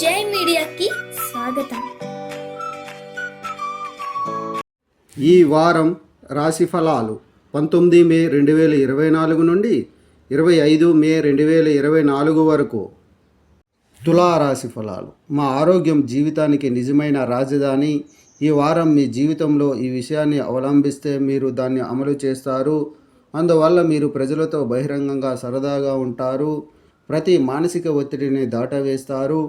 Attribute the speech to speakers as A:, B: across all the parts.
A: జై మీడియాకి స్వాగతం.
B: ఈ వారం రాశి ఫలాలు 19 మే 2024 నుండి 25 మే 2024 వరకు. తులారాశి ఫలాలు. మా ఆరోగ్యం జీవితానికి నిజమైన రాజధాని. ఈ వారం మీ జీవితంలో ఈ విషయాన్ని అవలంబిస్తే మీరు దాన్ని అమలు చేస్తారు. అందువల్ల మీరు ప్రజలతో బహిరంగంగా సరదాగా ఉంటారు. ప్రతి మానసిక ఒత్తిడిని దాటవేస్తారు.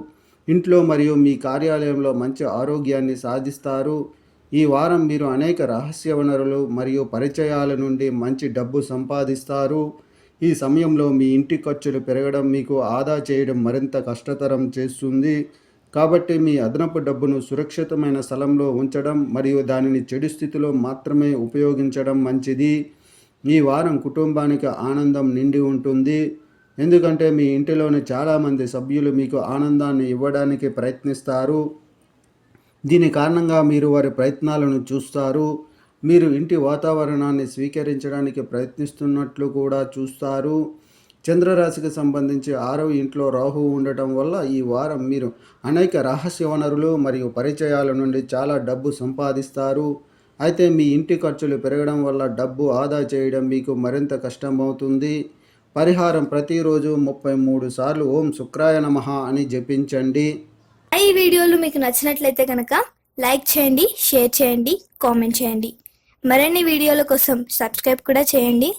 B: ఇంట్లో మరియు మీ కార్యాలయంలో మంచి ఆరోగ్యాన్ని సాధిస్తారు. ఈ వారం మీరు అనేక రహస్య వనరులు మరియు పరిచయాల నుండి మంచి డబ్బు సంపాదిస్తారు. ఈ సమయంలో మీ ఇంటి ఖర్చులు పెరగడం మీకు ఆదా చేయడం మరింత కష్టతరం చేస్తుంది. కాబట్టి మీ అదనపు డబ్బును సురక్షితమైన స్థలంలో ఉంచడం మరియు దానిని చెడు స్థితిలో మాత్రమే ఉపయోగించడం మంచిది. ఈ వారం కుటుంబానికి ఆనందం నిండి ఉంటుంది, ఎందుకంటే మీ ఇంటిలోని చాలామంది సభ్యులు మీకు ఆనందాన్ని ఇవ్వడానికి ప్రయత్నిస్తారు. దీని కారణంగా మీరు వారి ప్రయత్నాలను చూస్తారు. మీరు ఇంటి వాతావరణాన్ని స్వీకరించడానికి ప్రయత్నిస్తున్నట్లు కూడా చూస్తారు. చంద్రరాశికి సంబంధించి 6వ ఇంట్లో రాహువు ఉండటం వల్ల ఈ వారం మీరు అనేక రహస్య వనరులు మరియు పరిచయాల నుండి చాలా డబ్బు సంపాదిస్తారు. అయితే మీ ఇంటి ఖర్చులు పెరగడం వల్ల డబ్బు ఆదా చేయడం మీకు మరింత కష్టమవుతుంది. పరిహారం: ప్రతిరోజు 33 సార్లు ఓం శుక్రాయ నమః అని జపించండి.
A: ఈ వీడియోలు మీకు నచ్చినట్లయితే కనుక లైక్ చేయండి, షేర్ చేయండి, కామెంట్ చేయండి. మరిన్ని వీడియోల కోసం సబ్స్క్రైబ్ కూడా చేయండి.